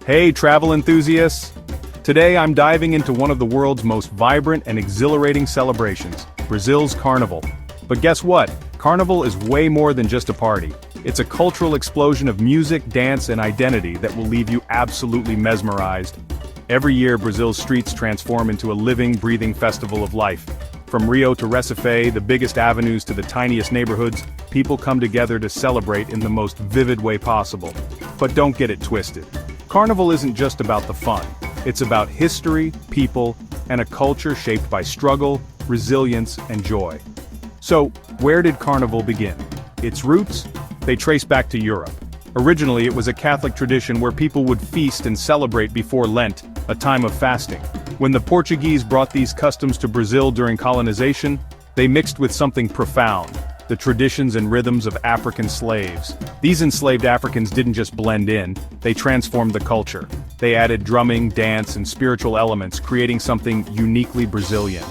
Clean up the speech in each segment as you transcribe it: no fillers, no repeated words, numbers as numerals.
Hey travel enthusiasts! Today I'm diving into one of the world's most vibrant and exhilarating celebrations, Brazil's Carnival. But guess what? Carnival is way more than just a party. It's a cultural explosion of music, dance, and identity that will leave you absolutely mesmerized. Every year Brazil's streets transform into a living, breathing festival of life. From Rio to Recife, the biggest avenues to the tiniest neighborhoods, people come together to celebrate in the most vivid way possible. But don't get it twisted. Carnival isn't just about the fun. It's about history, people, and a culture shaped by struggle, resilience, and joy. So, where did Carnival begin? Its roots? They trace back to Europe. Originally, it was a Catholic tradition where people would feast and celebrate before Lent, a time of fasting. When the Portuguese brought these customs to Brazil during colonization, they mixed with something profound: the traditions and rhythms of African slaves. These enslaved Africans didn't just blend in, they transformed the culture. They added drumming, dance, and spiritual elements, creating something uniquely Brazilian.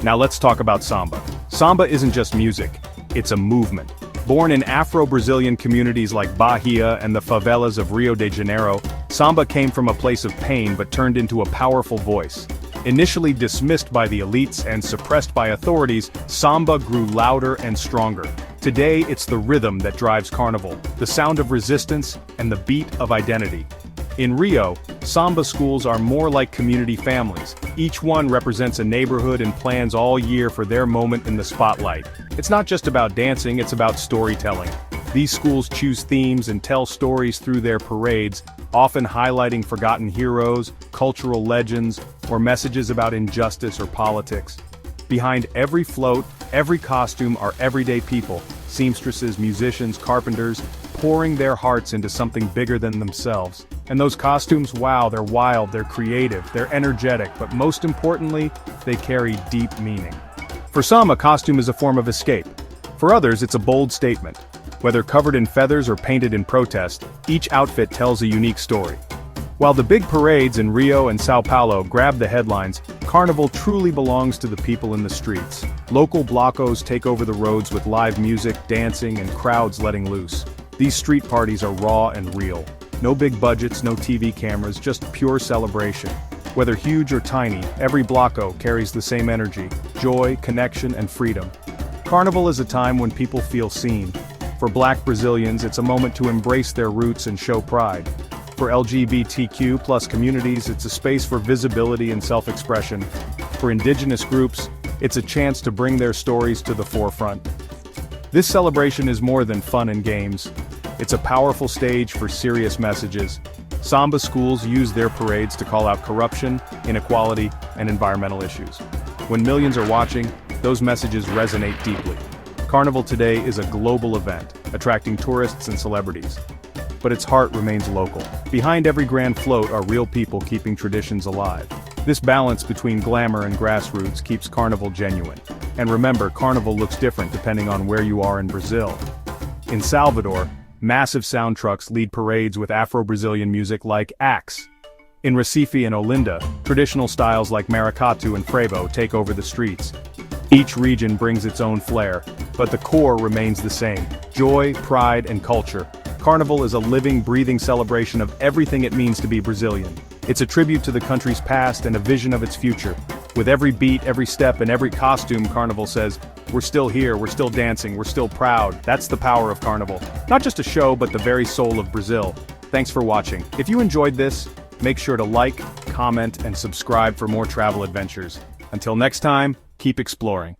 Now let's talk about Samba. Samba isn't just music, it's a movement. Born in Afro-Brazilian communities like Bahia and the favelas of Rio de Janeiro, Samba came from a place of pain but turned into a powerful voice. Initially dismissed by the elites and suppressed by authorities, Samba grew louder and stronger. Today it's the rhythm that drives Carnival, the sound of resistance, and the beat of identity. In Rio, Samba schools are more like community families. Each one represents a neighborhood and plans all year for their moment in the spotlight. It's not just about dancing, it's about storytelling. These schools choose themes and tell stories through their parades, often highlighting forgotten heroes, cultural legends, or messages about injustice or politics. Behind every float, every costume are everyday people, seamstresses, musicians, carpenters, pouring their hearts into something bigger than themselves. And those costumes, wow, they're wild, they're creative, they're energetic, but most importantly, they carry deep meaning. For some, a costume is a form of escape. For others, it's a bold statement. Whether covered in feathers or painted in protest, each outfit tells a unique story. While the big parades in Rio and Sao Paulo grab the headlines, Carnival truly belongs to the people in the streets. Local blocos take over the roads with live music, dancing, and crowds letting loose. These street parties are raw and real. No big budgets, no TV cameras, just pure celebration. Whether huge or tiny, every bloco carries the same energy: joy, connection, and freedom. Carnival is a time when people feel seen. For Black Brazilians, it's a moment to embrace their roots and show pride. For LGBTQ+ communities, it's a space for visibility and self-expression. For indigenous groups, it's a chance to bring their stories to the forefront. This celebration is more than fun and games. It's a powerful stage for serious messages. Samba schools use their parades to call out corruption, inequality, and environmental issues. When millions are watching, those messages resonate deeply. Carnival today is a global event, attracting tourists and celebrities. But its heart remains local. Behind every grand float are real people keeping traditions alive. This balance between glamour and grassroots keeps Carnival genuine. And remember, Carnival looks different depending on where you are in Brazil. In Salvador, massive sound trucks lead parades with Afro-Brazilian music like axe. In Recife and Olinda, traditional styles like maracatu and frevo take over the streets. Each region brings its own flair, but the core remains the same: joy, pride, and culture. Carnival is a living, breathing celebration of everything it means to be Brazilian. It's a tribute to the country's past and a vision of its future. With every beat, every step, and every costume, Carnival says, we're still here, we're still dancing, we're still proud. That's the power of Carnival. Not just a show, but the very soul of Brazil. Thanks for watching. If you enjoyed this, make sure to like, comment, and subscribe for more travel adventures. Until next time, keep exploring.